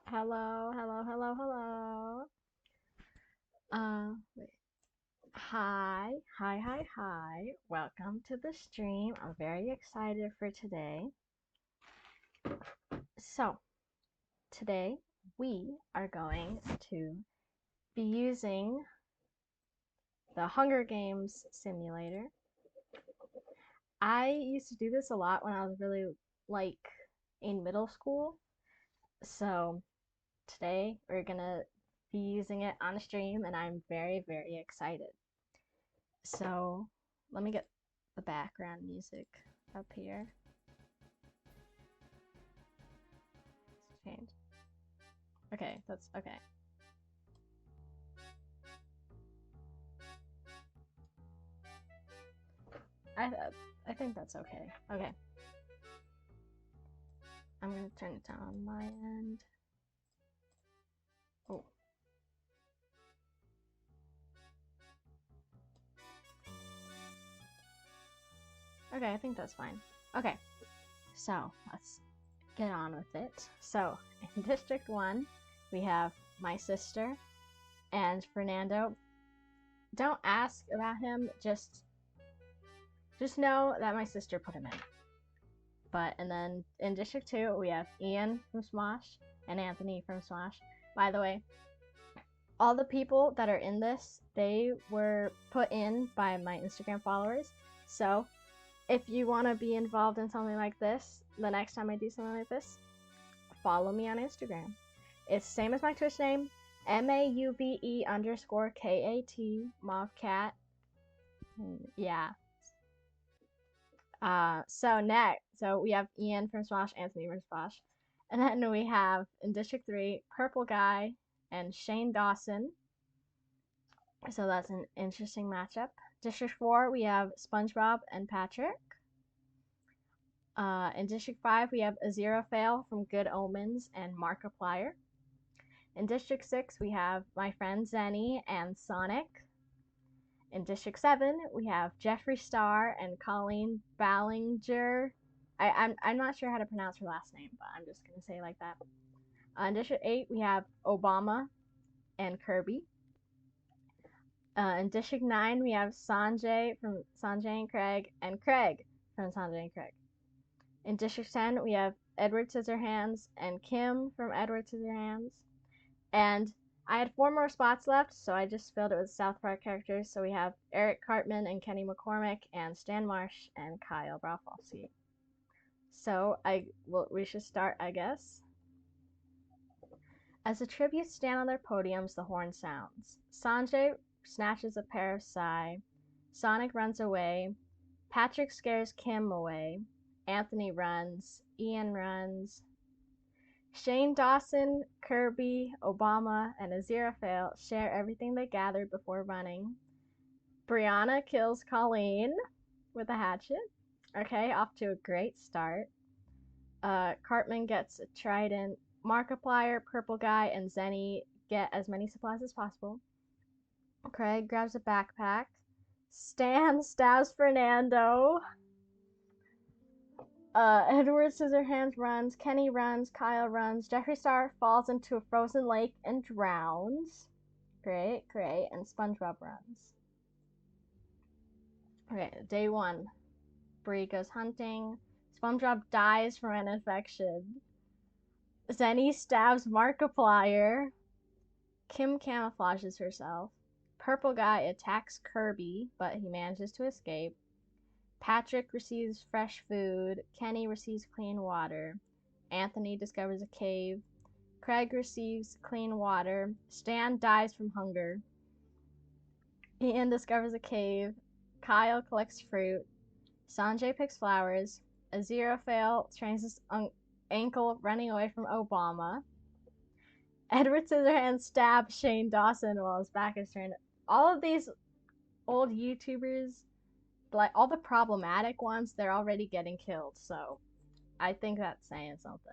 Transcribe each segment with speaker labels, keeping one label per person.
Speaker 1: Hello, hello, hello, hello. Wait. Hi. Welcome to the stream. I'm very excited for today. So, today we are going to be using the Hunger Games simulator. I used to do this a lot when I was really like in middle school. So, today we're gonna be using it on a stream and I'm very, very excited. So let me get the background music up here. Let's change. Okay, that's okay. I I think that's okay. Okay. I'm gonna turn it down on my end. Oh. Okay, I think that's fine. Okay. So let's get on with it. So in District 1, we have my sister and Fernando. Don't ask about him, just know that my sister put him in. And then in District 2, we have Ian from Smosh and Anthony from Smosh. By the way, all the people that are in this, they were put in by my Instagram followers. So if you want to be involved in something like this, the next time I do something like this, follow me on Instagram. It's the same as my Twitch name, MAUVE_KAT, Mauvecat. Yeah. So we have Ian from Smosh, Anthony from Smosh. And then we have, in District 3, Purple Guy and Shane Dawson. So that's an interesting matchup. District 4, we have SpongeBob and Patrick. In District 5, we have Aziraphale from Good Omens and Markiplier. In District 6, we have my friend Zenny and Sonic. In District 7, we have Jeffree Star and Colleen Ballinger. I'm not sure how to pronounce her last name, but I'm just going to say it like that. In District 8, we have Obama and Kirby. In District 9, we have Sanjay from Sanjay and Craig from Sanjay and Craig. In District 10, we have Edward Scissorhands and Kim from Edward Scissorhands. And I had 4 more spots left, so I just filled it with South Park characters. So we have Eric Cartman and Kenny McCormick and Stan Marsh and Kyle Broflovsky. So we should start, I guess. As the tributes stand on their podiums, the horn sounds. Sanjay snatches a pair of Psy. Sonic runs away. Patrick scares Kim away. Anthony runs. Ian runs. Shane Dawson, Kirby, Obama, and Aziraphale share everything they gathered before running. Brianna kills Colleen with a hatchet. Okay, off to a great start. Cartman gets a trident. Markiplier, Purple Guy, and Zenny get as many supplies as possible. Craig grabs a backpack. Stan stabs Fernando. Edward Scissorhands runs, Kenny runs, Kyle runs, Jeffree Star falls into a frozen lake and drowns. Great. And SpongeBob runs. Okay, day 1. Bree goes hunting. SpongeBob dies from an infection. Zenny stabs Markiplier. Kim camouflages herself. Purple Guy attacks Kirby, but he manages to escape. Patrick receives fresh food. Kenny receives clean water. Anthony discovers a cave. Craig receives clean water. Stan dies from hunger. Ian discovers a cave. Kyle collects fruit. Sanjay picks flowers. Aziraphale trains his ankle running away from Obama. Edward Scissorhands stabs Shane Dawson while his back is turned. All of these old YouTubers, like all the problematic ones, they're already getting killed, so I think that's saying something.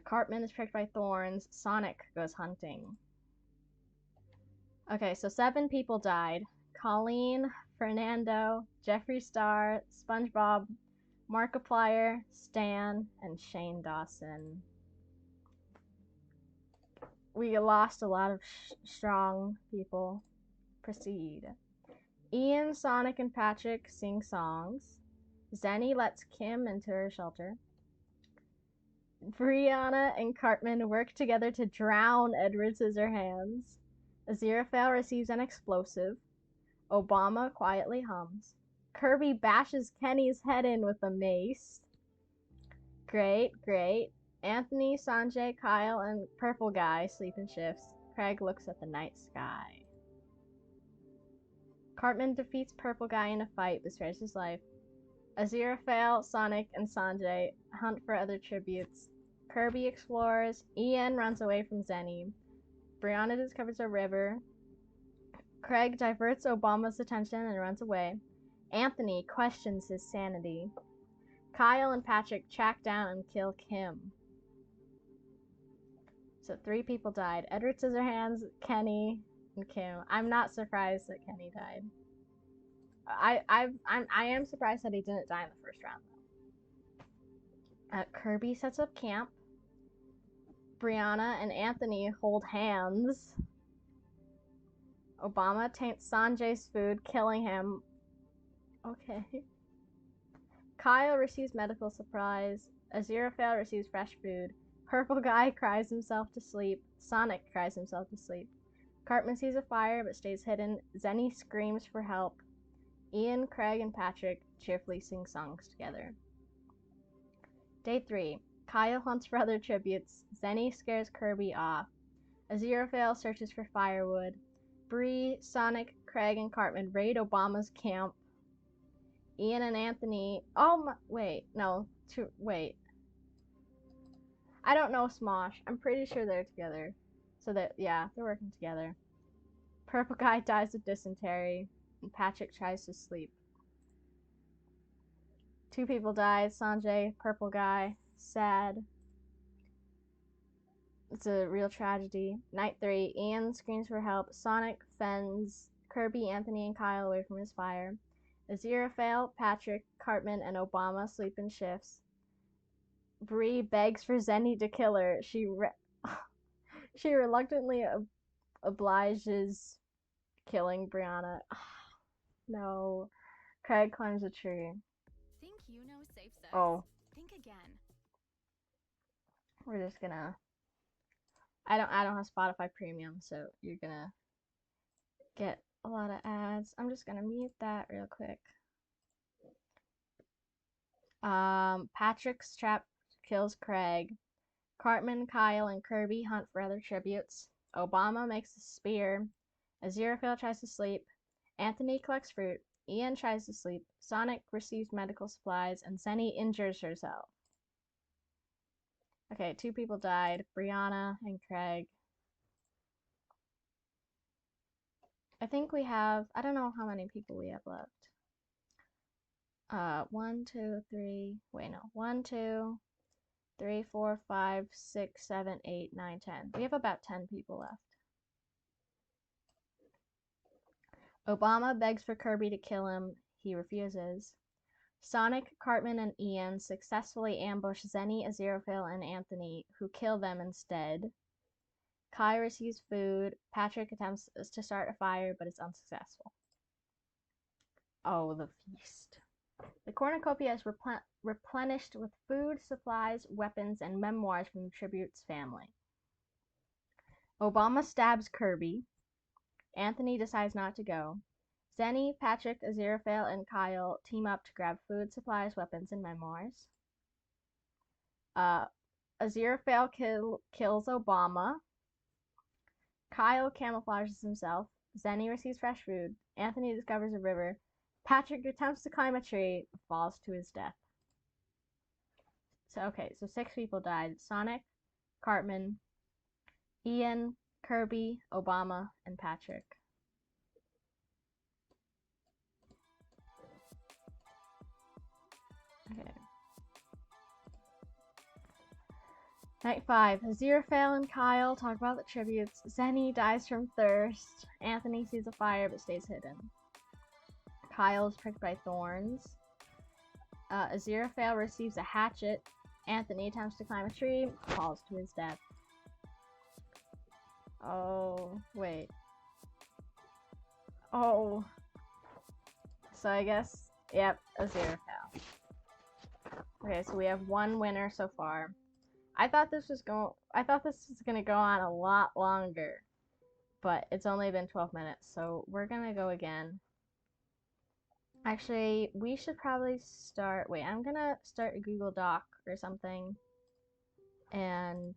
Speaker 1: Cartman is pricked by thorns. Sonic goes hunting. Okay, so 7 people died. Colleen, Fernando, Jeffree Star, SpongeBob, Markiplier, Stan, and Shane Dawson. We lost a lot of strong people. Proceed. Ian, Sonic, and Patrick sing songs. Zenny lets Kim into her shelter. Brianna and Cartman work together to drown Edward Scissorhands. Aziraphale receives an explosive. Obama quietly hums. Kirby bashes Kenny's head in with a mace. Great, great. Anthony, Sanjay, Kyle, and Purple Guy sleep in shifts. Craig looks at the night sky. Cartman defeats Purple Guy in a fight but spares his life. Aziraphale, Sonic, and Sanjay hunt for other tributes. Kirby explores. Ian runs away from Zenny. Brianna discovers a river. Craig diverts Obama's attention and runs away. Anthony questions his sanity. Kyle and Patrick track down and kill Kim. So 3 people died. Edward Scissorhands, Kenny, and Kim. I'm not surprised that Kenny died. I am surprised that he didn't die in the first round though. Kirby sets up camp. Brianna and Anthony hold hands. Obama taints Sanjay's food, killing him. Okay. Kyle receives medical supplies. Aziraphale receives fresh food. Purple Guy cries himself to sleep. Sonic cries himself to sleep. Cartman sees a fire but stays hidden. Zenny screams for help. Ian, Craig, and Patrick cheerfully sing songs together. Day 3. Kyle hunts for other tributes. Zenny scares Kirby off. Aziraphale searches for firewood. Bree, Sonic, Craig, and Cartman raid Obama's camp. Ian and Anthony. Wait. I don't know Smosh. I'm pretty sure they're together. So they're working together. Purple Guy dies of dysentery, and Patrick tries to sleep. 2 people died. Sanjay, Purple Guy. Sad. It's a real tragedy. Night 3. Ian screams for help. Sonic fends Kirby, Anthony, and Kyle away from his fire. Aziraphale, Patrick, Cartman, and Obama sleep in shifts. Bree begs for Zenny to kill her. She reluctantly obliges killing Brianna. No. Craig climbs a tree.
Speaker 2: Think you know safe sex?
Speaker 1: Oh.
Speaker 2: Think again.
Speaker 1: We're just gonna. I don't have Spotify Premium, so you're gonna get a lot of ads. I'm just gonna mute that real quick. Patrick's trap kills Craig. Cartman, Kyle, and Kirby hunt for other tributes. Obama makes a spear. Aziraphale tries to sleep. Anthony collects fruit. Ian tries to sleep. Sonic receives medical supplies, and Zenny injures herself. Okay, 2 people died. Brianna and Craig. I think we have, I don't know how many people we have left. 1, 2, 3, 1, 2, 3, 4, 5, 6, 7, 8, 9, 10. We have about 10 people left. Obama begs for Kirby to kill him. He refuses. Sonic, Cartman, and Ian successfully ambush Zenny, Aziraphale, and Anthony, who kill them instead. Kai receives food. Patrick attempts to start a fire, but is unsuccessful. Oh, the feast. The cornucopia is replenished with food, supplies, weapons, and memoirs from the tribute's family. Obama stabs Kirby. Anthony decides not to go. Zenny, Patrick, Aziraphale, and Kyle team up to grab food, supplies, weapons, and memoirs. Aziraphale kills Obama. Kyle camouflages himself. Zenny receives fresh food. Anthony discovers a river. Patrick attempts to climb a tree, but falls to his death. So 6 people died. Sonic, Cartman, Ian, Kirby, Obama, and Patrick. Okay. Night 5. Aziraphale and Kyle talk about the tributes. Zenny dies from thirst. Anthony sees a fire but stays hidden. Kyle is pricked by thorns. Aziraphale receives a hatchet. Anthony attempts to climb a tree, falls to his death. Oh, wait. Oh. So I guess, yep, Aziraphale. Okay, so we have one winner so far. I thought this was gonna go on a lot longer, but it's only been 12 minutes, so we're gonna go again. Actually, we should probably start. Wait, I'm gonna start a Google Doc or something and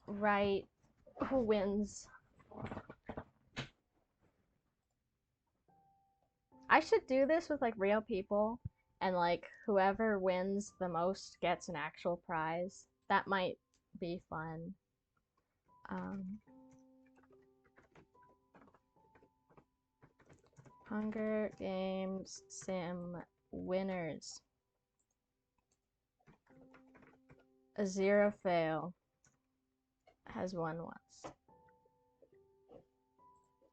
Speaker 1: write who wins. I should do this with like real people, and like whoever wins the most gets an actual prize. That might be fun. Hunger Games Sim winners. Aziraphale has won once.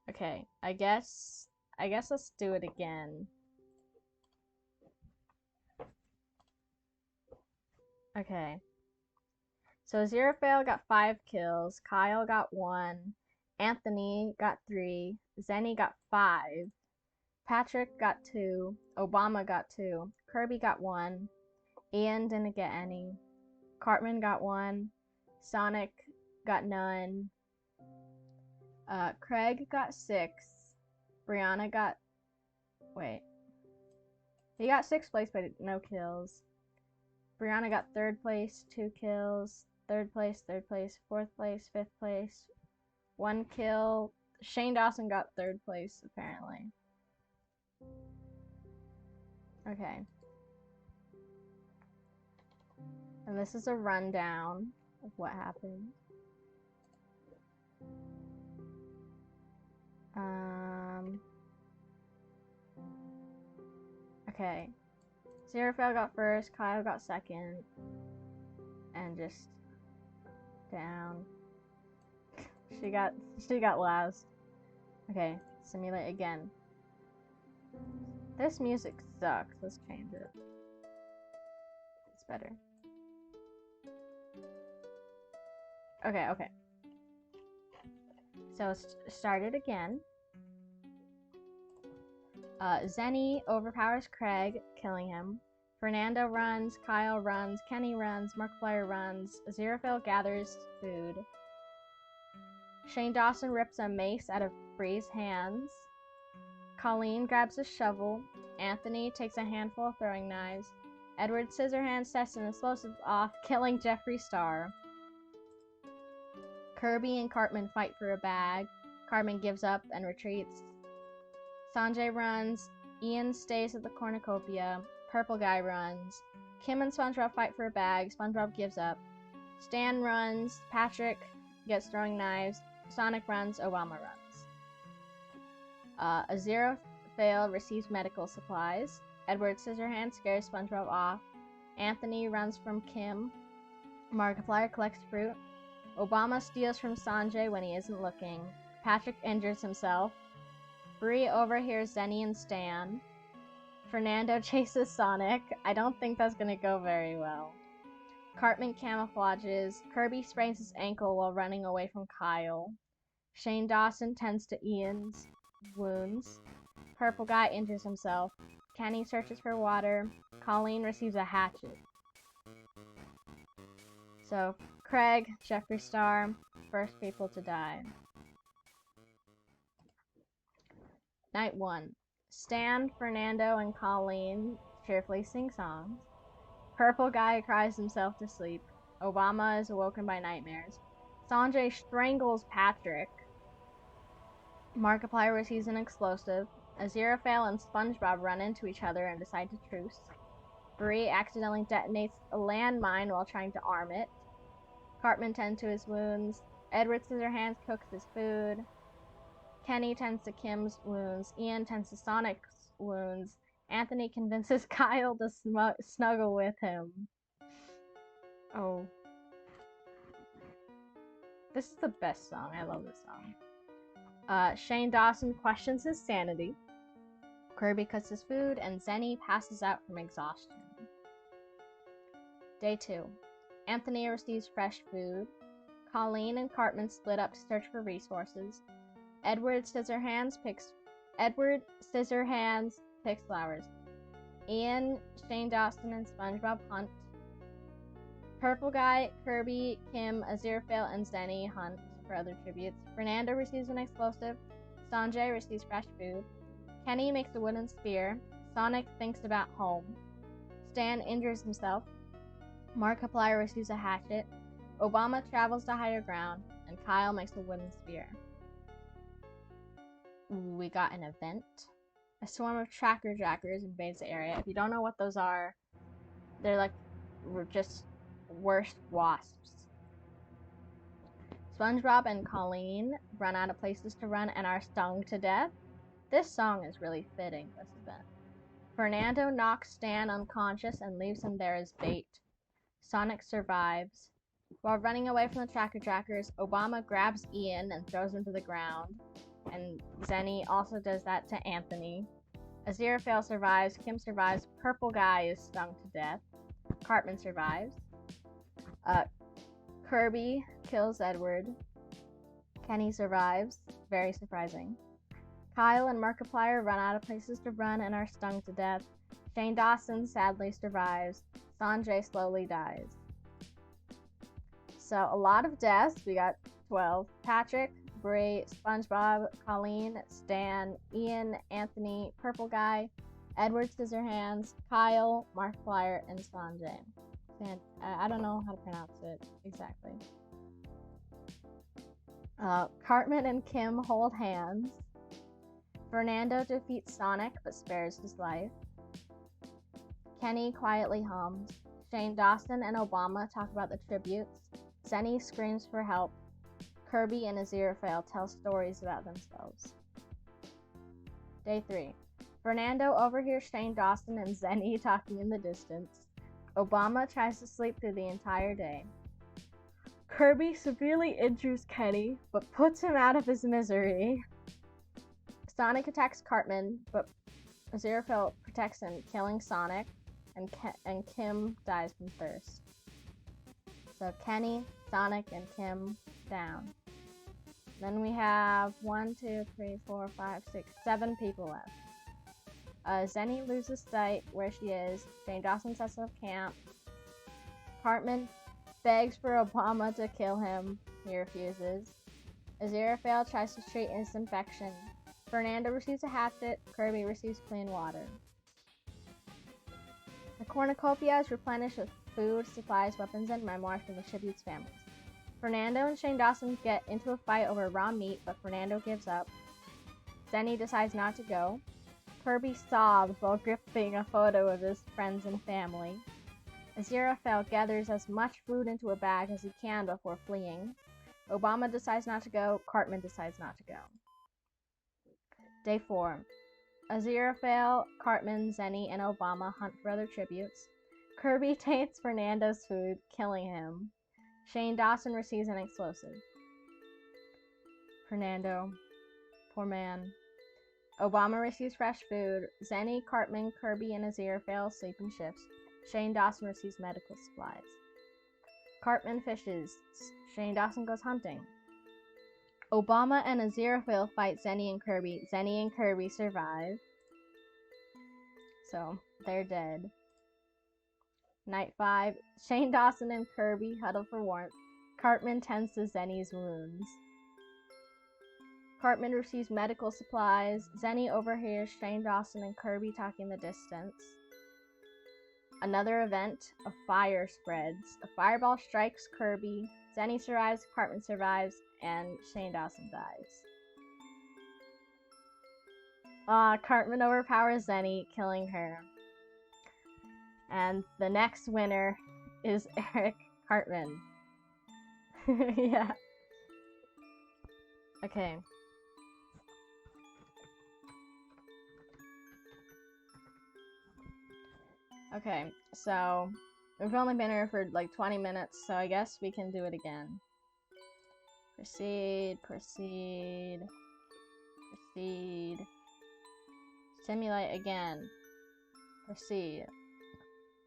Speaker 1: Okay, I guess let's do it again. Okay. So Aziraphale got 5 kills, Kyle got 1, Anthony got 3, Zenny got 5, Patrick got 2, Obama got 2, Kirby got 1, Ian didn't get any, Cartman got 1, Sonic got none, Craig got 6, Brianna got, he got 6th place but no kills. Brianna got 3rd place, 2 kills, 3rd place, 4th place, 5th place, 1 kill. Shane Dawson got 3rd place, apparently. Okay. And this is a rundown of what happened. Okay. Aziraphale got 1st, Kyle got 2nd, and just down. She got last. Okay, simulate again. This music sucks. Let's change it. It's better. Okay. So start it again. Zenny overpowers Craig, killing him. Fernando runs, Kyle runs, Kenny runs, Markiplier runs, Aziraphale gathers food. Shane Dawson rips a mace out of Bree's hands. Colleen grabs a shovel. Anthony takes a handful of throwing knives. Edward Scissorhands sets an explosive off, killing Jeffree Star. Kirby and Cartman fight for a bag. Cartman gives up and retreats. Sanjay runs. Ian stays at the cornucopia. Purple Guy runs. Kim and SpongeBob fight for a bag. SpongeBob gives up. Stan runs. Patrick gets throwing knives. Sonic runs. Obama runs. Aziraphale receives medical supplies. Edward Scissorhands scares SpongeBob off. Anthony runs from Kim. Markiplier collects fruit. Obama steals from Sanjay when he isn't looking. Patrick injures himself. Bree overhears Zenny and Stan. Fernando chases Sonic. I don't think that's gonna go very well. Cartman camouflages. Kirby sprains his ankle while running away from Kyle. Shane Dawson tends to Ian's wounds. Purple Guy injures himself. Kenny searches for water. Colleen receives a hatchet. So, Craig, Jeffree Star, first people to die. Night 1. Stan, Fernando, and Colleen cheerfully sing songs. Purple Guy cries himself to sleep. Obama is awoken by nightmares. Sanjay strangles Patrick. Markiplier receives an explosive. Aziraphale and SpongeBob run into each other and decide to truce. Bree accidentally detonates a landmine while trying to arm it. Cartman tends to his wounds. Edward Scissorhands cooks his food. Kenny tends to Kim's wounds. Ian tends to Sonic's wounds. Anthony convinces Kyle to snuggle with him. Oh. This is the best song. I love this song. Shane Dawson questions his sanity. Kirby cooks his food, and Zenny passes out from exhaustion. Day 2. Anthony receives fresh food. Colleen and Cartman split up to search for resources. Edward Scissorhands picks flowers. Ian, Shane Dawson, and SpongeBob hunt. Purple Guy, Kirby, Kim, Aziraphale, and Zenny hunt for other tributes. Fernando receives an explosive. Sanjay receives fresh food. Kenny makes a wooden spear. Sonic thinks about home. Stan injures himself. Markiplier receives a hatchet. Obama travels to higher ground, and Kyle makes a wooden spear. We got an event. A swarm of tracker jackers invades the area. If you don't know what those are, they're like just worst wasps. SpongeBob and Colleen run out of places to run and are stung to death. This song is really fitting this event. Fernando knocks Stan unconscious and leaves him there as bait. Sonic survives. While running away from the tracker jackers, Obama grabs Ian and throws him to the ground. And Zenny also does that to Anthony. Aziraphale survives. Kim survives. Purple Guy is stung to death. Cartman survives. Kirby kills Edward. Kenny survives. Very surprising. Kyle and Markiplier run out of places to run and are stung to death. Shane Dawson sadly survives. Sanjay slowly dies. So a lot of deaths. We got 12. Patrick, Bree, SpongeBob, Colleen, Stan, Ian, Anthony, Purple Guy, Edward Scissorhands, Kyle, Markiplier, and Sanjay. I don't know how to pronounce it exactly. Cartman and Kim hold hands. Fernando defeats Sonic but spares his life. Kenny quietly hums. Shane Dawson and Obama talk about the tributes. Zenny screams for help. Kirby and Aziraphale tell stories about themselves. Day 3. Fernando overhears Shane Dawson and Zenny talking in the distance. Obama tries to sleep through the entire day. Kirby severely injures Kenny, but puts him out of his misery. Sonic attacks Cartman, but Aziraphale protects him, killing Sonic, and Kim dies from thirst. So Kenny, Sonic, and Kim down. Then we have 7 people left. Zenny loses sight where she is. Shane Dawson sets up camp. Cartman begs for Obama to kill him. He refuses. Aziraphale tries to treat his infection. Fernando receives a hatchet. Kirby receives clean water. The cornucopia is replenished with food, supplies, weapons, and memoirs from the tribute's families. Fernando and Shane Dawson get into a fight over raw meat, but Fernando gives up. Zenny decides not to go. Kirby sobs while gripping a photo of his friends and family. Aziraphale gathers as much food into a bag as he can before fleeing. Obama decides not to go. Cartman decides not to go. Day 4. Aziraphale, Cartman, Zenny, and Obama hunt for other tributes. Kirby taints Fernando's food, killing him. Shane Dawson receives an explosive. Fernando. Poor man. Obama receives fresh food. Zenny, Cartman, Kirby, and Aziraphale sleep in shifts. Shane Dawson receives medical supplies. Cartman fishes. Shane Dawson goes hunting. Obama and Aziraphale fight Zenny and Kirby. Zenny and Kirby survive. So, they're dead. Night 5. Shane Dawson and Kirby huddle for warmth. Cartman tends to Zenny's wounds. Cartman receives medical supplies. Zenny overhears Shane Dawson and Kirby talking in the distance. Another event, a fire spreads. A fireball strikes Kirby. Zenny survives, Cartman survives, and Shane Dawson dies. Cartman overpowers Zenny, killing her. And the next winner is Eric Cartman. Yeah. Okay. Okay, so we've only been here for like 20 minutes, so I guess we can do it again. Proceed, proceed, proceed. Simulate again. Proceed.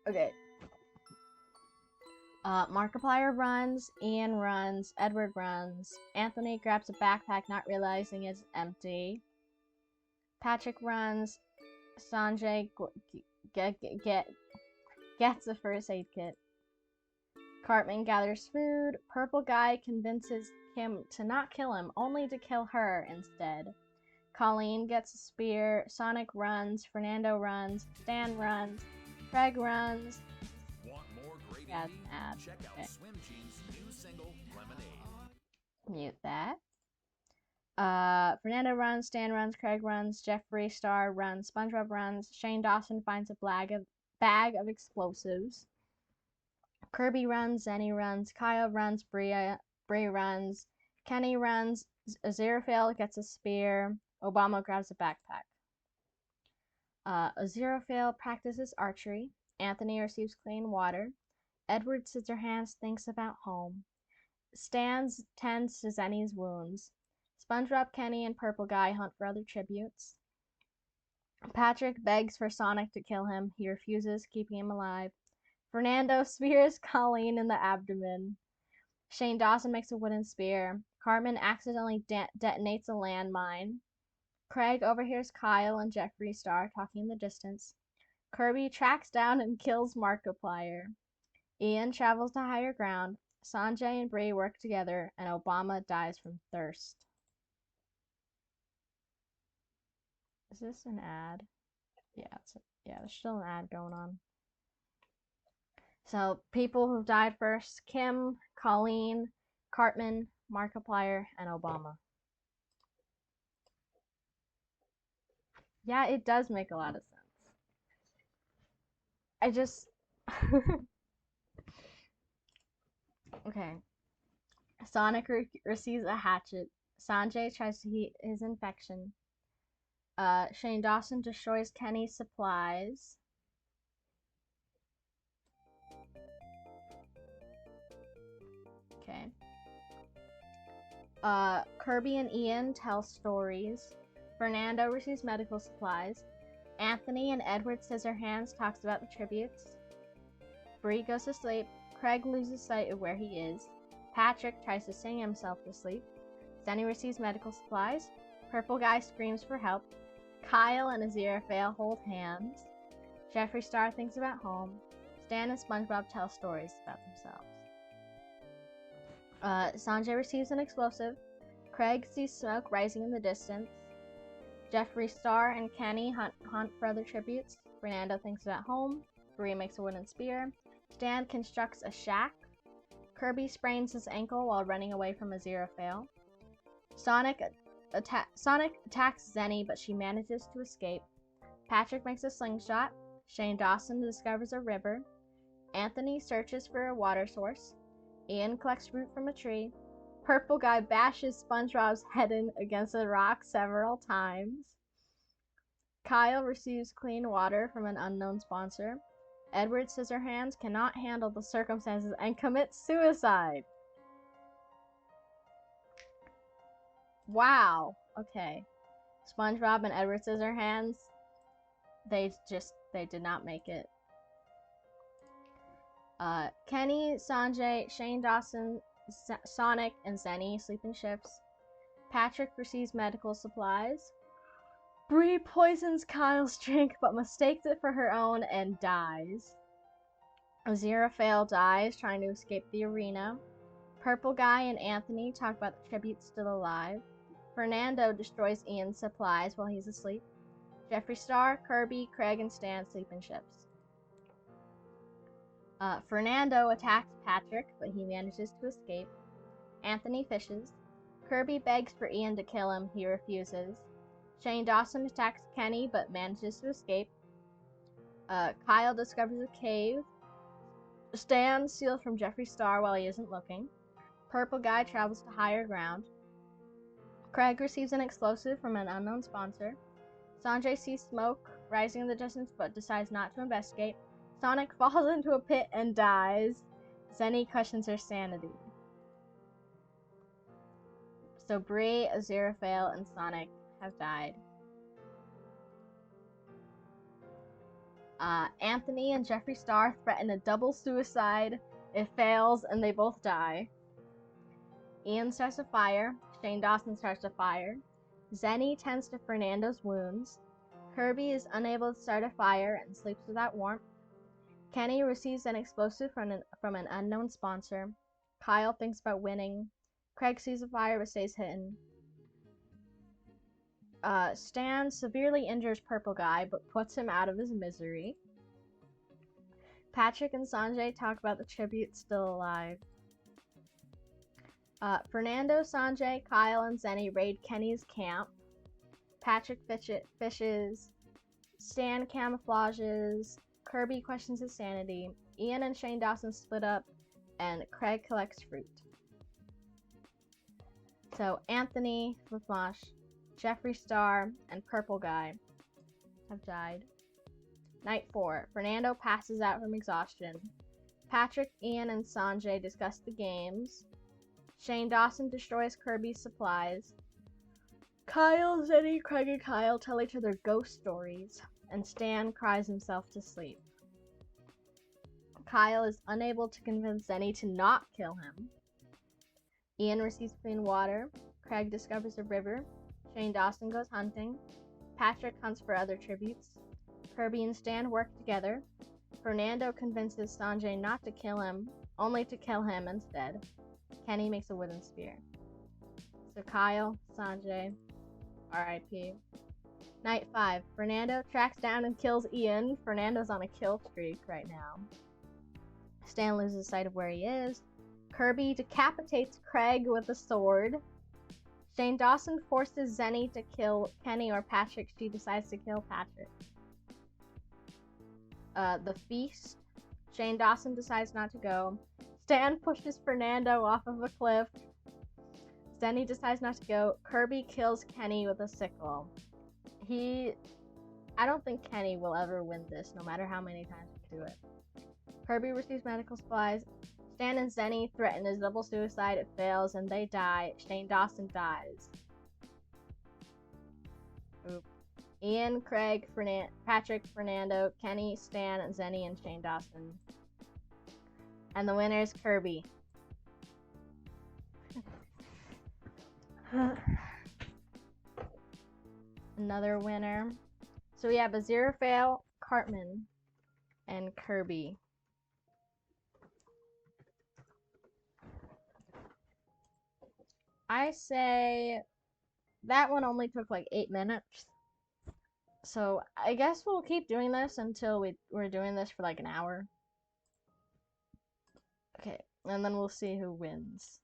Speaker 1: Okay. Markiplier runs, Ian runs, Edward runs, Anthony grabs a backpack not realizing it's empty. Patrick runs, Sanjay gets a first aid kit. Cartman gathers food, Purple Guy convinces Kim to not kill him, only to kill her instead. Colleen gets a spear, Sonic runs, Fernando runs, Stan runs, Craig runs.
Speaker 3: Want more great
Speaker 1: That's an ad.
Speaker 3: Check out
Speaker 1: Okay.
Speaker 3: Swim Jean's new single, Lemonade.
Speaker 1: Mute that. Fernando runs, Stan runs, Craig runs, Jeffree Star runs, SpongeBob runs, Shane Dawson finds a bag of explosives. Kirby runs, Zenny runs, Kyle runs, Bree runs, Kenny runs, Aziraphale gets a spear, Obama grabs a backpack. Aziraphale practices archery, Anthony receives clean water, Edward Scissorhands thinks about home, Stan tends to Zenny's wounds, SpongeBob, Kenny, and Purple Guy hunt for other tributes. Patrick begs for Sonic to kill him. He refuses, keeping him alive. Fernando spears Colleen in the abdomen. Shane Dawson makes a wooden spear. Cartman accidentally detonates a landmine. Craig overhears Kyle and Jeffree Star talking in the distance. Kirby tracks down and kills Markiplier. Ian travels to higher ground. Sanjay and Bree work together, and Obama dies from thirst. Is this an ad? Yeah, there's still an ad going on. So, people who've died first: Kim, Colleen, Cartman, Markiplier, and Obama. Yeah, it does make a lot of sense. I just... Okay. Sonic receives a hatchet. Sanjay tries to heal his infection. Shane Dawson destroys Kenny's supplies. Okay. Kirby and Ian tell stories. Fernando receives medical supplies. Anthony and Edward Scissorhands talks about the tributes. Bree goes to sleep. Craig loses sight of where he is. Patrick tries to sing himself to sleep. Zenny receives medical supplies. Purple Guy screams for help. Kyle and Aziraphale hold hands. Jeffree Star thinks about home. Stan and SpongeBob tell stories about themselves. Sanjay receives an explosive. Craig sees smoke rising in the distance. Jeffree Star and Kenny hunt for other tributes. Fernando thinks about home. Bree makes a wooden spear. Stan constructs a shack. Kirby sprains his ankle while running away from Aziraphale. Sonic attacks Zenny, but she manages to escape. Patrick makes a slingshot. Shane Dawson discovers a river. Anthony searches for a water source. Ian collects fruit from a tree. Purple Guy bashes SpongeBob's head in against a rock several times. Kyle receives clean water from an unknown sponsor. Edward Scissorhands cannot handle the circumstances and commits suicide. Wow. Okay. SpongeBob and Edward Scissorhands, they did not make it. Kenny, Sanjay, Shane Dawson, Sonic, and Zenny sleep in shifts. Patrick receives medical supplies. Bree poisons Kyle's drink but mistakes it for her own and dies. Aziraphale dies trying to escape the arena. Purple Guy and Anthony talk about the tributes still alive. Fernando destroys Ian's supplies while he's asleep. Jeffree Star, Kirby, Craig, and Stan sleep in ships. Fernando attacks Patrick, but he manages to escape. Anthony fishes. Kirby begs for Ian to kill him. He refuses. Shane Dawson attacks Kenny, but manages to escape. Kyle discovers a cave. Stan steals from Jeffree Star while he isn't looking. Purple Guy travels to higher ground. Craig receives an explosive from an unknown sponsor. Sanjay sees smoke rising in the distance but decides not to investigate. Sonic falls into a pit and dies. Zenny questions her sanity. So Bree, Aziraphale, and Sonic have died. Anthony and Jeffree Star threaten a double suicide. It fails and they both die. Ian starts a fire. Shane Dawson starts a fire. Zenny tends to Fernando's wounds. Kirby is unable to start a fire and sleeps without warmth. Kenny receives an explosive from an unknown sponsor. Kyle thinks about winning. Craig sees a fire but stays hidden. Stan severely injures Purple Guy but puts him out of his misery. Patrick and Sanjay talk about the tribute still alive. Fernando, Sanjay, Kyle, and Zenny raid Kenny's camp. Patrick fishes. Stan camouflages. Kirby questions his sanity. Ian and Shane Dawson split up, and Craig collects fruit. So Anthony, Laflash, Jeffree Star, and Purple Guy have died. Night 4. Fernando passes out from exhaustion. Patrick, Ian, and Sanjay discuss the games. Shane Dawson destroys Kirby's supplies. Kyle, Zenny, Craig, and Kyle tell each other ghost stories, and Stan cries himself to sleep. Kyle is unable to convince Zenny to not kill him. Ian receives clean water. Craig discovers a river. Shane Dawson goes hunting. Patrick hunts for other tributes. Kirby and Stan work together. Fernando convinces Sanjay not to kill him, only to kill him instead. Kenny makes a wooden spear. So Kyle, Sanjay, R.I.P. Night 5. Fernando tracks down and kills Ian. Fernando's on a kill streak right now. Stan loses sight of where he is. Kirby decapitates Craig with a sword. Shane Dawson forces Zenny to kill Kenny or Patrick. She decides to kill Patrick. The feast. Shane Dawson decides not to go. Stan pushes Fernando off of a cliff. Zenny decides not to go. Kirby kills Kenny with a sickle. I don't think Kenny will ever win this, no matter how many times we do it. Kirby receives medical supplies. Stan and Zenny threaten a double suicide. It fails, and they die. Shane Dawson dies. Oop. Ian, Craig, Patrick, Fernando, Kenny, Stan, Zenny, and Shane Dawson. And the winner is Kirby. Another winner. So we have Aziraphale, Cartman, and Kirby. I say that one only took like 8 minutes. So I guess we'll keep doing this until we're doing this for like an hour. Okay, and then we'll see who wins.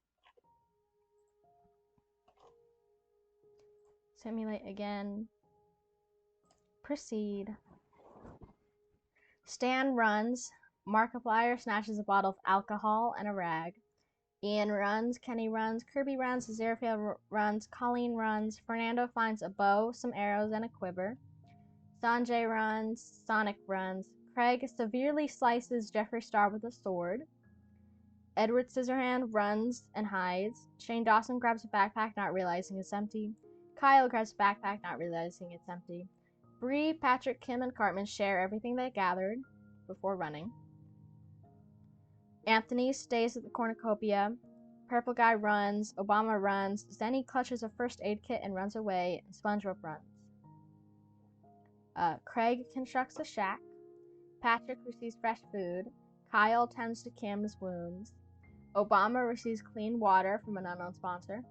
Speaker 1: Simulate again. Proceed. Stan runs. Markiplier snatches a bottle of alcohol and a rag. Ian runs. Kenny runs. Kirby runs. Aziraphale runs. Colleen runs. Fernando finds a bow, some arrows, and a quiver. Sanjay runs. Sonic runs. Craig severely slices Jeffree Star with a sword. Edward Scissorhand runs and hides. Shane Dawson grabs a backpack, not realizing it's empty. Kyle grabs a backpack, not realizing it's empty. Bree, Patrick, Kim, and Cartman share everything they gathered before running. Anthony stays at the cornucopia. Purple Guy runs. Obama runs. Zenny clutches a first aid kit and runs away. And SpongeBob runs. Craig constructs a shack. Patrick receives fresh food. Kyle tends to Kim's wounds. Obama receives clean water from an unknown sponsor.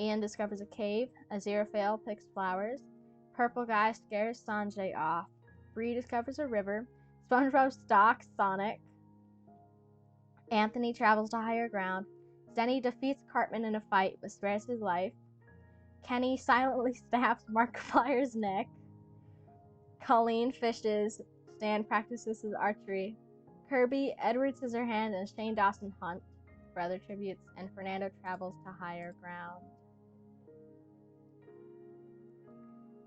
Speaker 1: Ian discovers a cave. Aziraphale picks flowers. Purple guy scares Sanjay off. Bree discovers a river. SpongeBob stalks Sonic. Anthony travels to higher ground. Zenny defeats Cartman in a fight but spares his life. Kenny silently stabs Markiplier's neck. Colleen fishes. Stan practices his archery. Kirby, Edward Scissorhands, and Shane Dawson hunt for other tributes, and Fernando travels to higher ground.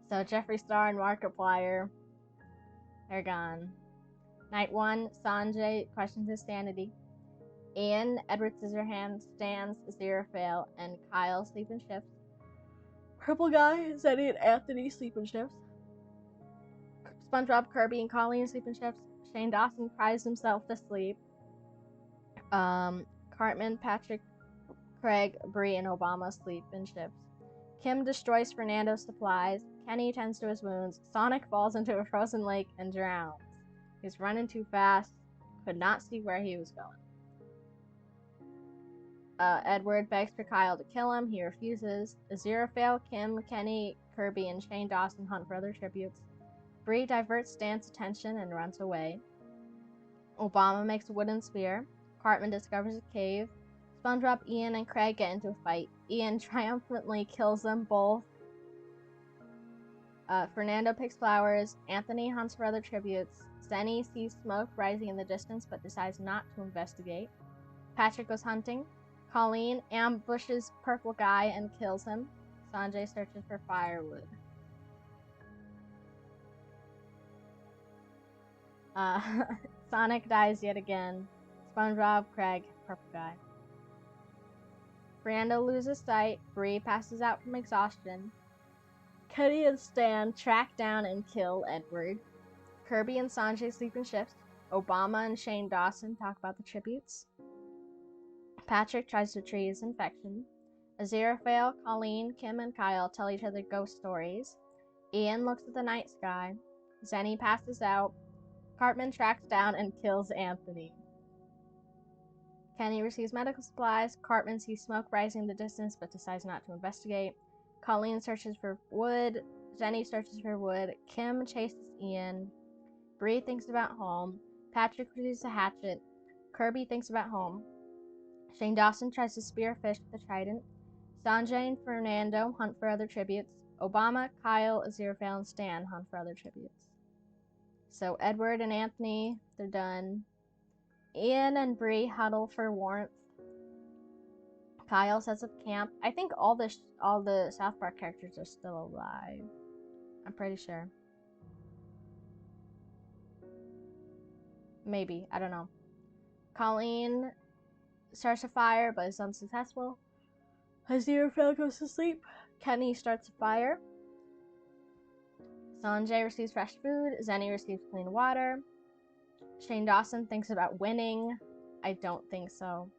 Speaker 1: So Jeffree Star and Markiplier, they're gone. Night 1, Sanjay questions his sanity. Ian, Edward Scissorhands, Stan's Aziraphale, and Kyle sleep in shifts. Purple Guy, Zenny, and Anthony sleep in shifts. SpongeBob, Kirby, and Colleen sleep in shifts. Shane Dawson cries himself to sleep. Cartman, Patrick, Craig, Bree, and Obama sleep in shifts. Kim destroys Fernando's supplies. Kenny tends to his wounds. Sonic falls into a frozen lake and drowns. He's running too fast. Could not see where he was going. Edward begs for Kyle to kill him. He refuses. Aziraphale, Kim, Kenny, Kirby, and Shane Dawson hunt for other tributes. Bree diverts Stan's attention and runs away. Obama makes a wooden spear. Cartman discovers a cave. SpongeBob, Ian, and Craig get into a fight. Ian triumphantly kills them both. Fernando picks flowers. Anthony hunts for other tributes. Zenny sees smoke rising in the distance but decides not to investigate. Patrick goes hunting. Colleen ambushes Purple Guy and kills him. Sanjay searches for firewood. Sonic dies yet again. SpongeBob, Craig, Purple Guy. Fernando loses sight. Bree passes out from exhaustion. Kenny and Stan track down and kill Edward. Kirby and Sanjay sleep in shifts. Obama and Shane Dawson talk about the tributes. Patrick tries to treat his infection. Aziraphale, Colleen, Kim, and Kyle tell each other ghost stories. Ian looks at the night sky. Zenny passes out. Cartman tracks down and kills Anthony. Kenny receives medical supplies. Cartman sees smoke rising in the distance but decides not to investigate. Colleen searches for wood. Zenny searches for wood. Kim chases Ian. Bree thinks about home. Patrick receives a hatchet. Kirby thinks about home. Shane Dawson tries to spear fish with a trident. Sanjay and Fernando hunt for other tributes. Obama, Kyle, Aziraphale, and Stan hunt for other tributes. So Edward and Anthony, they're done. Ian and Bree huddle for warmth. Kyle sets up camp. I think all the South Park characters are still alive. I'm pretty sure. Maybe, I don't know. Colleen starts a fire but is unsuccessful. Aziraphale goes to sleep. Kenny starts a fire. Sanjay receives fresh food. Zenny receives clean water. Shane Dawson thinks about winning. I don't think so.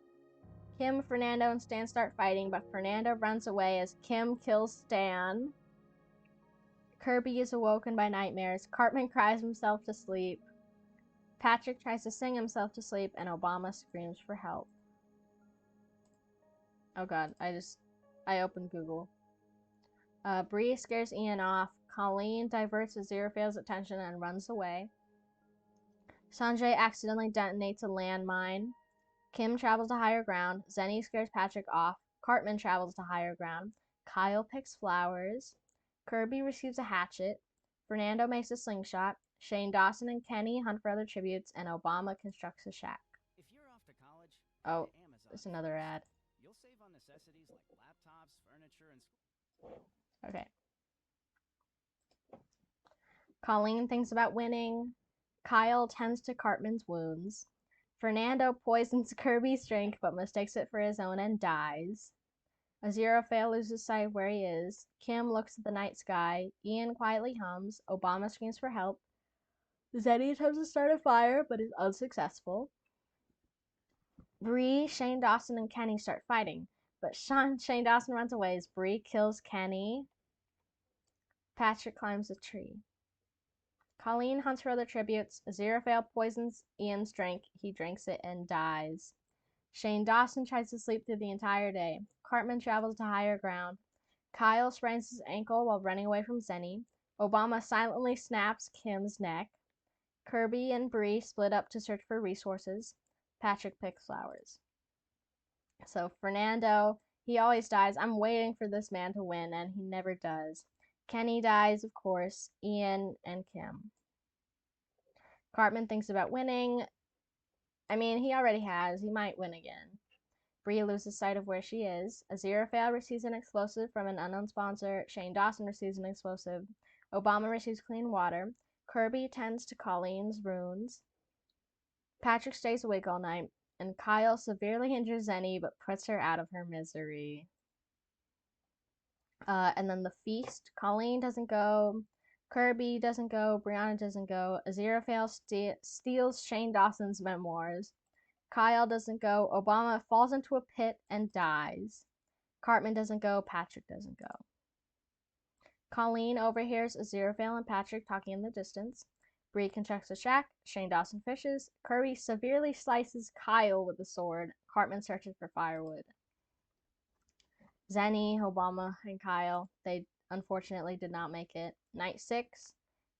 Speaker 1: Kim, Fernando, and Stan start fighting, but Fernando runs away as Kim kills Stan. Kirby is awoken by nightmares. Cartman cries himself to sleep. Patrick tries to sing himself to sleep, and Obama screams for help. Oh god, I opened Google. Bree scares Ian off. Colleen diverts Aziraphale's attention and runs away. Sanjay accidentally detonates a landmine. Kim travels to higher ground. Zenny scares Patrick off. Cartman travels to higher ground. Kyle picks flowers. Kirby receives a hatchet. Fernando makes a slingshot. Shane Dawson and Kenny hunt for other tributes, and Obama constructs a shack.
Speaker 4: If you're off to college,
Speaker 1: Oh,
Speaker 4: go to Amazon
Speaker 1: there's another ad.
Speaker 4: You'll save on necessities like laptops, furniture, and
Speaker 1: Okay. Colleen thinks about winning. Kyle tends to Cartman's wounds. Fernando poisons Kirby's drink but mistakes it for his own and dies. Aziraphale loses sight of where he is. Kim looks at the night sky. Ian quietly hums. Obama screams for help. Zenny attempts to start a fire but is unsuccessful. Bree, Shane Dawson, and Kenny start fighting, but Shane Dawson runs away as Bree kills Kenny. Patrick climbs a tree. Colleen hunts for other tributes. Aziraphale poisons Ian's drink. He drinks it and dies. Shane Dawson tries to sleep through the entire day. Cartman travels to higher ground. Kyle sprains his ankle while running away from Zenny. Obama silently snaps Kim's neck. Kirby and Bree split up to search for resources. Patrick picks flowers. So Fernando, he always dies. I'm waiting for this man to win, and he never does. Kenny dies, of course. Ian and Kim. Cartman thinks about winning. I mean, he already has. He might win again. Bree loses sight of where she is. Aziraphale receives an explosive from an unknown sponsor. Shane Dawson receives an explosive. Obama receives clean water. Kirby tends to Colleen's runes. Patrick stays awake all night. And Kyle severely injures Zenny but puts her out of her misery. And then the feast. Colleen doesn't go. Kirby doesn't go. Brianna doesn't go. Aziraphale steals Shane Dawson's memoirs. Kyle doesn't go. Obama falls into a pit and dies. Cartman doesn't go. Patrick doesn't go. Colleen overhears Aziraphale and Patrick talking in the distance. Bree constructs a shack. Shane Dawson fishes. Kirby severely slices Kyle with a sword. Cartman searches for firewood. Zenny, Obama, and Kyle, they unfortunately did not make it. Night 6.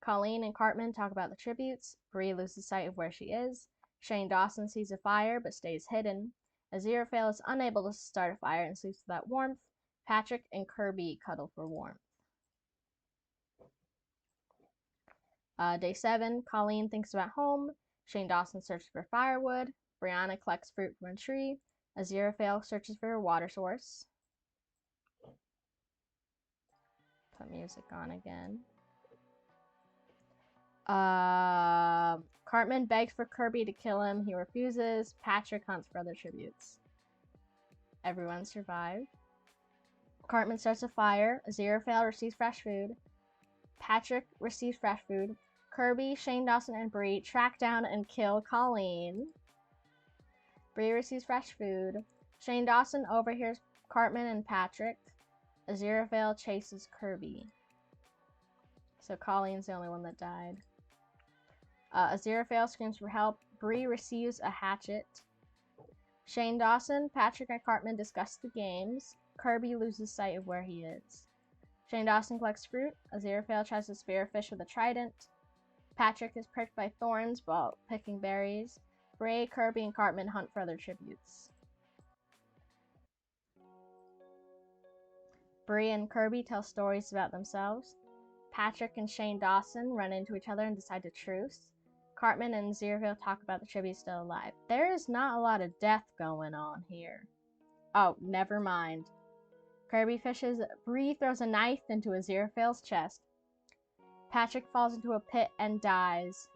Speaker 1: Colleen and Cartman talk about the tributes. Bree loses sight of where she is. Shane Dawson sees a fire but stays hidden. Aziraphale is unable to start a fire and sleeps without warmth. Patrick and Kirby cuddle for warmth. Day 7, Colleen thinks about home. Shane Dawson searches for firewood. Brianna collects fruit from a tree. Aziraphale searches for a water source. Put music on again. Cartman begs for Kirby to kill him. He refuses. Patrick hunts for other tributes. Everyone survived. Cartman starts a fire. Aziraphale receives fresh food. Patrick receives fresh food. Kirby, Shane Dawson, and Bree track down and kill Colleen. Bree receives fresh food. Shane Dawson overhears Cartman and Patrick. Aziraphale chases Kirby. So Colleen's the only one that died. Aziraphale screams for help. Bree receives a hatchet. Shane Dawson, Patrick, and Cartman discuss the games. Kirby loses sight of where he is. Shane Dawson collects fruit. Aziraphale tries to spear a fish with a trident. Patrick is pricked by thorns while picking berries. Bree, Kirby, and Cartman hunt for other tributes. Bree and Kirby tell stories about themselves. Patrick and Shane Dawson run into each other and decide to truce. Cartman and Aziraphale talk about the tributes still alive. There is not a lot of death going on here. Oh, never mind. Kirby fishes. Bree throws a knife into Aziraphale's chest. Patrick falls into a pit and dies.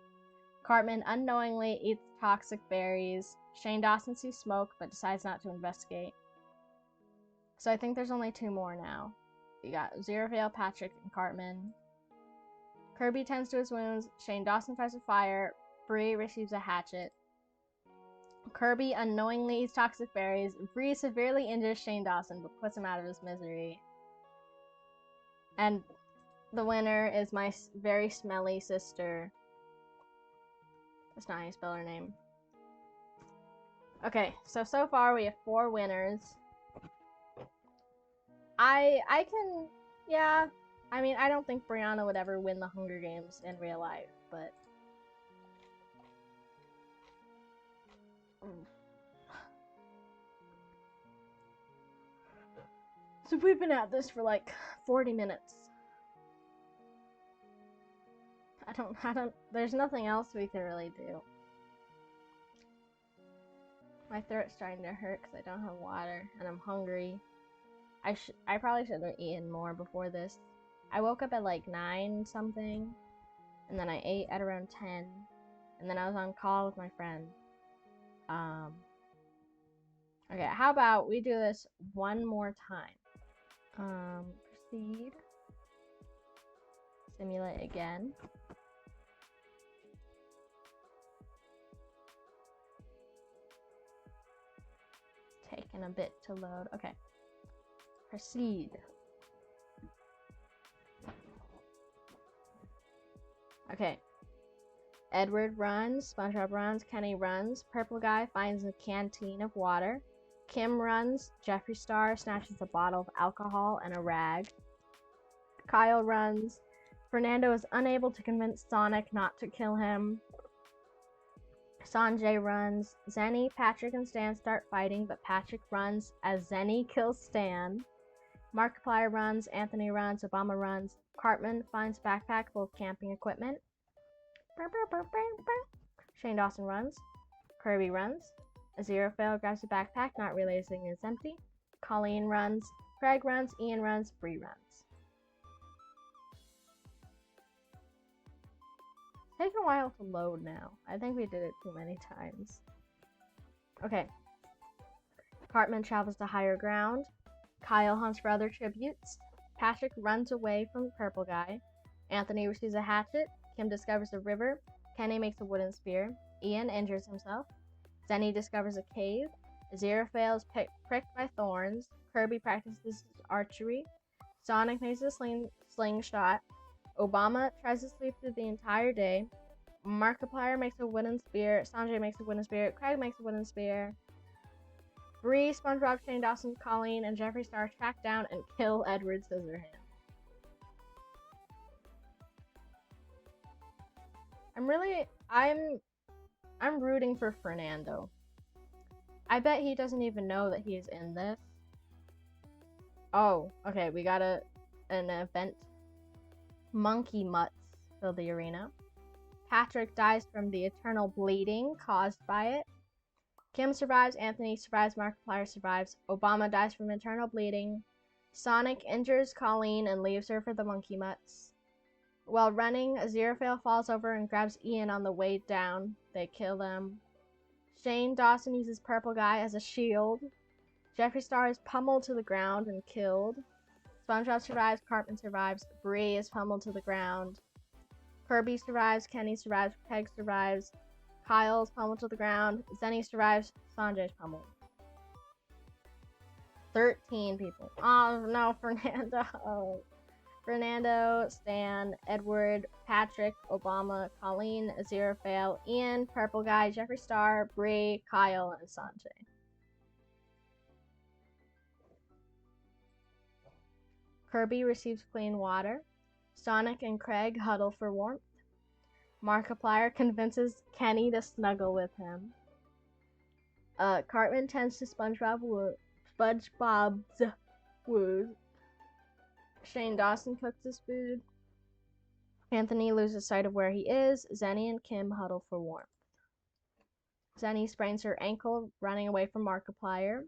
Speaker 1: Cartman unknowingly eats toxic berries. Shane Dawson sees smoke but decides not to investigate. So I think there's only 2 more now. We got Aziraphale, Patrick, and Cartman. Kirby tends to his wounds. Shane Dawson tries a fire. Bree receives a hatchet. Kirby unknowingly eats toxic berries. Bree severely injures Shane Dawson but puts him out of his misery. And the winner is my very smelly sister. That's not how you spell her name. Okay, so far we have 4 winners. I can, yeah. I mean, I don't think Brianna would ever win the Hunger Games in real life, but so we've been at this for like 40 minutes. I don't, there's nothing else we can really do. My throat's starting to hurt because I don't have water and I'm hungry. I probably should have eaten more before this. I woke up at like 9 something, and then I ate at around 10, and then I was on call with my friend. Okay, how about we do this one more time? Proceed. Simulate again. Taking a bit to load. Okay. Proceed. Okay. Edward runs, SpongeBob runs, Kenny runs, Purple Guy finds a canteen of water, Kim runs. Jeffree Star snatches a bottle of alcohol and a rag. Kyle runs. Fernando is unable to convince Sonic not to kill him. Sanjay runs. Zenny, Patrick, and Stan start fighting, but Patrick runs as Zenny kills Stan. Markiplier runs. Anthony runs. Obama runs. Cartman finds backpack full of camping equipment. Shane Dawson runs. Kirby runs. Aziraphale grabs a backpack, not realizing it's empty. Colleen runs. Craig runs. Ian runs. Bree runs. It's taking a while to load now. I think we did it too many times. Okay. Cartman travels to higher ground. Kyle hunts for other tributes. Patrick runs away from the purple guy. Anthony receives a hatchet. Kim discovers a river. Kenny makes a wooden spear. Ian injures himself. Zenny discovers a cave. Aziraphale is pricked by thorns. Kirby practices archery. Sonic makes a slingshot. Obama tries to sleep through the entire day. Markiplier makes a wooden spear. Sanjay makes a wooden spear. Craig makes a wooden spear. Bree, SpongeBob, Shane Dawson, Colleen, and Jeffree Star track down and kill Edward Scissorhands. I'm rooting for Fernando. I bet he doesn't even know that he's in this. Oh, okay, we got an event. Monkey mutts fill the arena. Patrick dies from the eternal bleeding caused by it. Kim survives, Anthony survives, Markiplier survives. Obama dies from eternal bleeding. Sonic injures Colleen and leaves her for the monkey mutts. While running, Aziraphale falls over and grabs Ian on the way down. They kill them. Shane Dawson uses Purple Guy as a shield. Jeffree Star is pummeled to the ground and killed. SpongeBob survives, Cartman survives, Bree is pummeled to the ground. Kirby survives, Kenny survives, Craig survives, Kyle's pummeled to the ground, Zenny survives, Sanjay's pummeled. 13 people. Oh no, Fernando. Fernando, Stan, Edward, Patrick, Obama, Colleen, Aziraphale, Ian, Purple Guy, Jeffree Star, Bree, Kyle, and Sanjay. Kirby receives clean water. Sonic and Craig huddle for warmth. Markiplier convinces Kenny to snuggle with him. Cartman tends to SpongeBob's wound. Shane Dawson cooks his food. Anthony loses sight of where he is. Zenny and Kim huddle for warmth. Zenny sprains her ankle running away from Markiplier.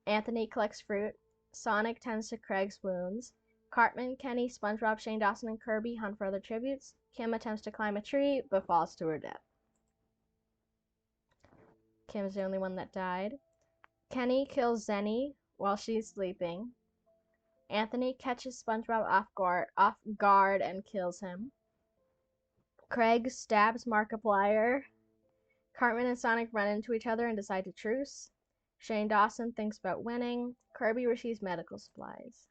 Speaker 1: Anthony collects fruit. Sonic tends to Craig's wounds. Cartman, Kenny, SpongeBob, Shane Dawson, and Kirby hunt for other tributes. Kim attempts to climb a tree, but falls to her death. Kim's the only one that died. Kenny kills Zenny while she's sleeping. Anthony catches SpongeBob off guard and kills him. Craig stabs Markiplier. Cartman and Sonic run into each other and decide to truce. Shane Dawson thinks about winning. Kirby receives medical supplies.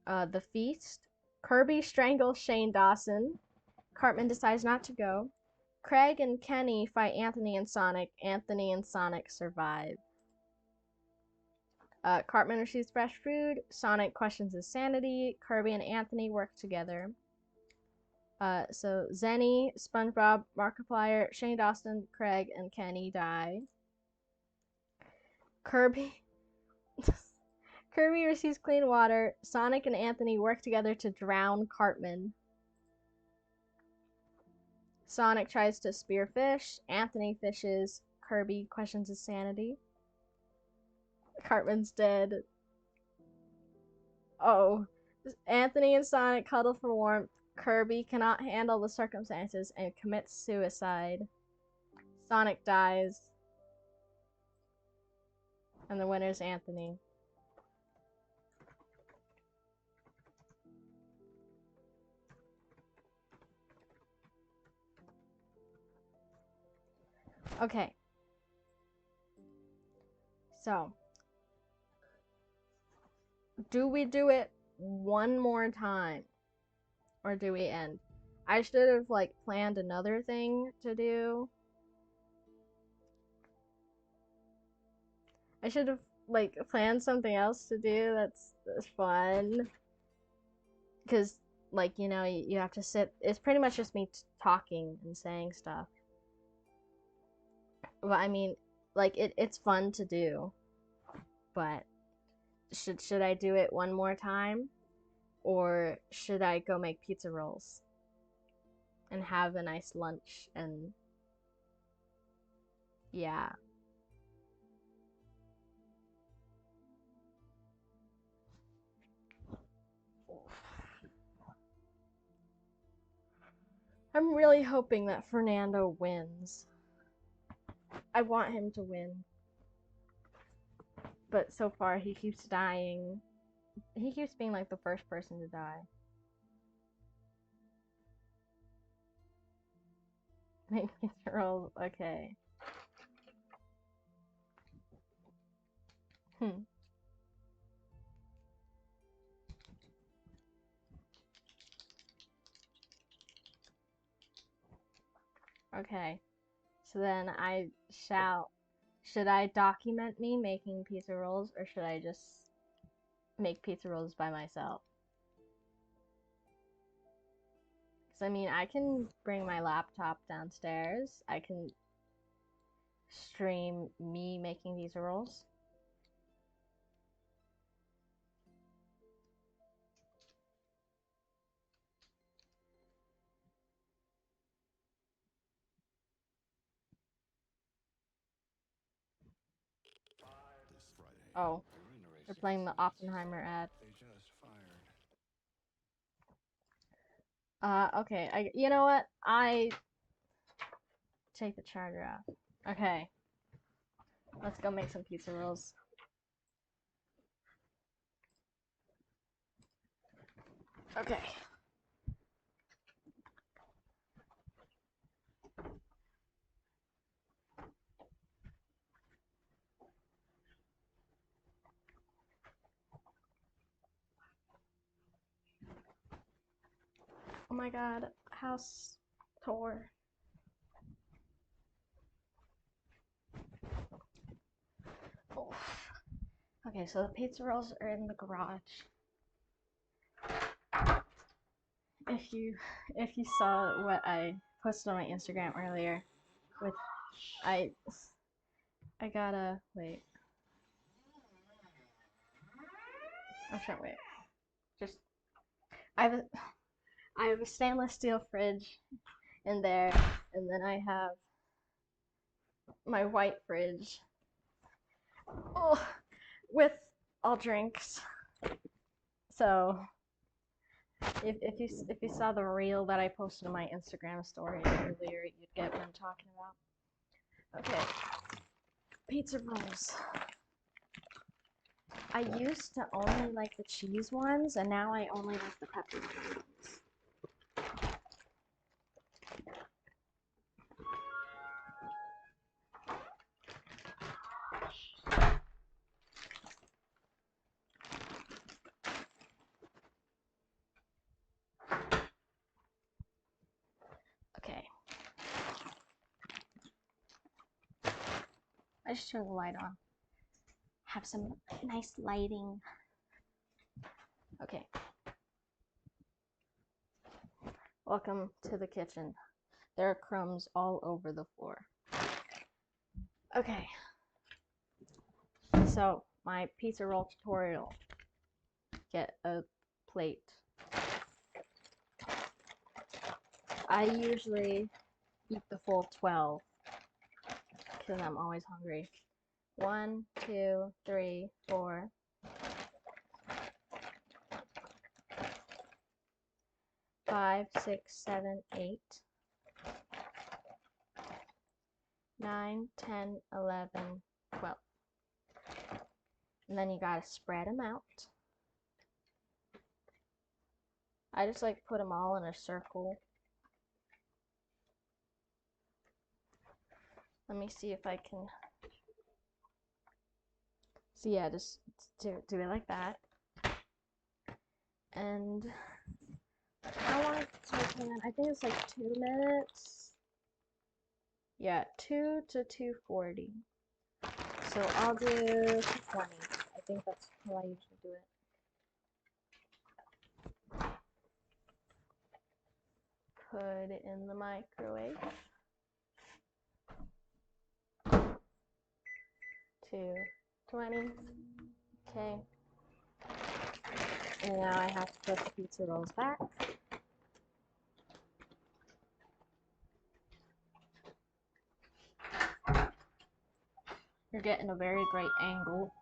Speaker 1: The feast. Kirby strangles Shane Dawson. Cartman decides not to go. Craig and Kenny fight Anthony and Sonic. Anthony and Sonic survive. Cartman receives fresh food. Sonic questions his sanity. Kirby and Anthony work together. So Zenny, SpongeBob, Markiplier, Shane Dawson, Craig, and Kenny die. Kirby receives clean water. Sonic and Anthony work together to drown Cartman. Sonic tries to spear fish. Anthony fishes. Kirby questions his sanity. Cartman's dead. Oh. Anthony and Sonic cuddle for warmth. Kirby cannot handle the circumstances and commits suicide. Sonic dies. And the winner is Anthony. Okay. So, do we do it one more time? Or do we end? I should have, planned another thing to do. I should have like planned something else to do that's fun. Because like you have to sit. It's pretty much just me talking and saying stuff. But I mean, like it's fun to do. But should I do it one more time, or should I go make pizza rolls and have a nice lunch and yeah. I'm really hoping that Fernando wins. I want him to win. But so far he keeps dying. He keeps being like the first person to die. Make pizza rolls, okay. Okay. So then should I document me making pizza rolls, or should I just make pizza rolls by myself? Because I mean, I can bring my laptop downstairs. I can stream me making pizza rolls. Oh, they're playing the Oppenheimer ad. Okay. You know what? I take the charger off. Okay. Let's go make some pizza rolls. Okay. Oh my god, house tour. Oh. Okay, so the pizza rolls are in the garage. If you saw what I posted on my Instagram earlier, with I gotta wait. I'm trying to wait. Just I have a stainless steel fridge in there, and then I have my white fridge. Oh, with all drinks. So if you saw the reel that I posted on my Instagram story earlier, you'd get what I'm talking about. Okay, pizza rolls. I used to only like the cheese ones, and now I only like the pepperoni ones. Okay. I just turned the light on. Have some nice lighting. Okay. Welcome to the kitchen. There are crumbs all over the floor. Okay. So, my pizza roll tutorial. Get a plate. I usually eat the full 12 because I'm always hungry. 1, 2, 3, 4. 5, 6, 7, 8. 9, 10, 11, 12. And then you gotta spread them out. I just like put them all in a circle. Let me see if I can. So yeah, just do it like that. And how long does it take? I think it's like 2 minutes. Yeah, 2 to 240. so I'll do 20. I think that's how I usually do it. Put it in the microwave. 220. Okay. And now I have to put the pizza rolls back. You're getting a very great angle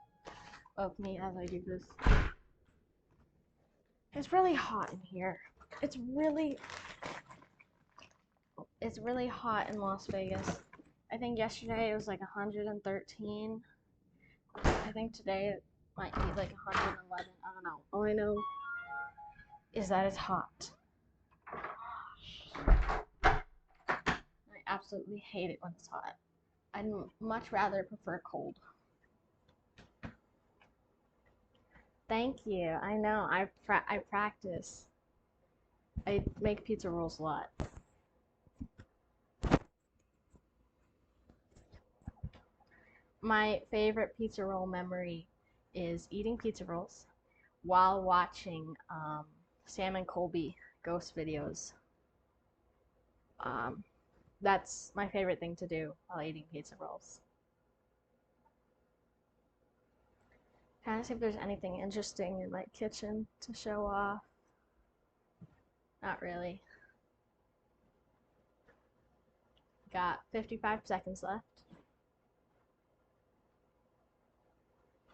Speaker 1: of me as I do this. It's really hot in here. It's really hot in Las Vegas. I think yesterday it was like 113. I think today it might be like 111. I don't know. All I know is that it's hot. I absolutely hate it when it's hot. I'd much rather prefer cold. Thank you. I know. I practice. I make pizza rolls a lot. My favorite pizza roll memory is eating pizza rolls while watching Sam and Colby ghost videos. That's my favorite thing to do while eating pizza rolls. Trying to see if there's anything interesting in my kitchen to show off. Not really. Got 55 seconds left.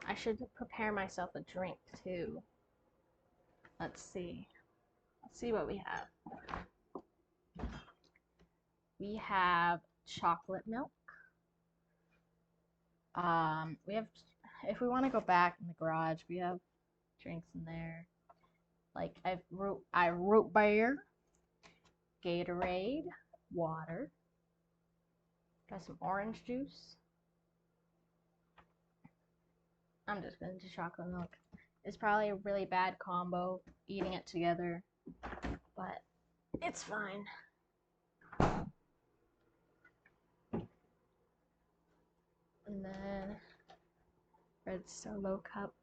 Speaker 1: I should prepare myself a drink too. Let's see. Let's see what we have. We have chocolate milk. We have, if we want to go back in the garage, we have drinks in there. Like root beer, Gatorade, water. Got some orange juice. I'm just gonna do chocolate milk. It's probably a really bad combo eating it together, but it's fine. And then red Solo cup.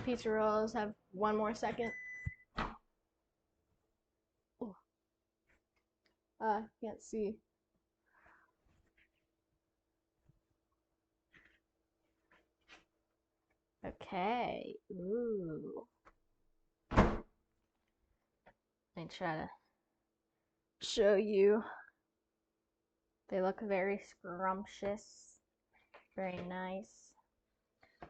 Speaker 1: Pizza rolls have one more second. Oh. Can't see. Okay. Ooh. Let me try to show you. They look very scrumptious. Very nice.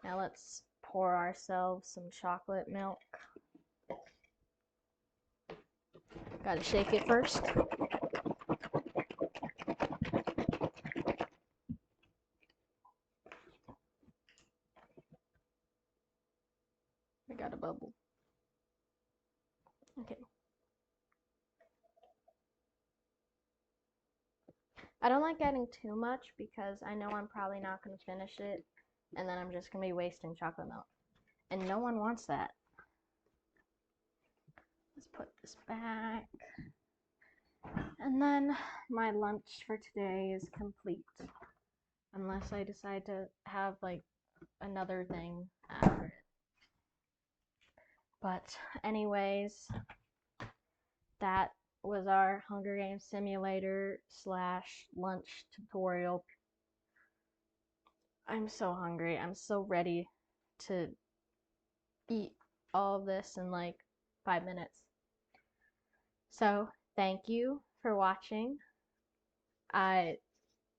Speaker 1: Now let's pour ourselves some chocolate milk. Gotta shake it first. I got a bubble. Okay. I don't like getting too much because I know I'm probably not going to finish it, and then I'm just going to be wasting chocolate milk. And no one wants that. Let's put this back. And then my lunch for today is complete. Unless I decide to have like another thing after it. But anyways, that was our Hunger Games simulator / lunch tutorial. I'm so hungry. I'm so ready to eat all of this in like 5 minutes. So thank you for watching. This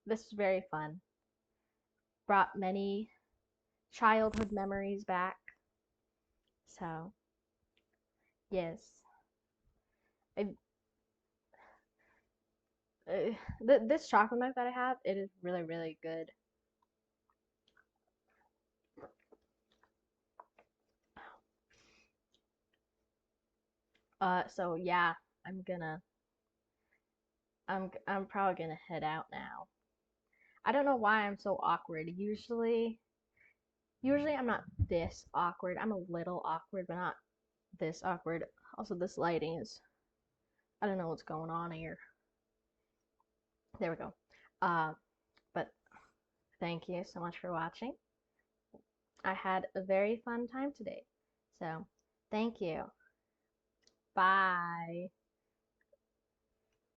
Speaker 1: was very fun. Brought many childhood memories back. So yes. This chocolate milk that I have, it is really, really good. So yeah, I'm probably gonna head out now. I don't know why I'm so awkward. Usually I'm not this awkward. I'm a little awkward, but not this awkward. Also, this lighting is, I don't know what's going on here. There we go. But Thank you so much for watching. I had a very fun time today. So, thank you. Bye.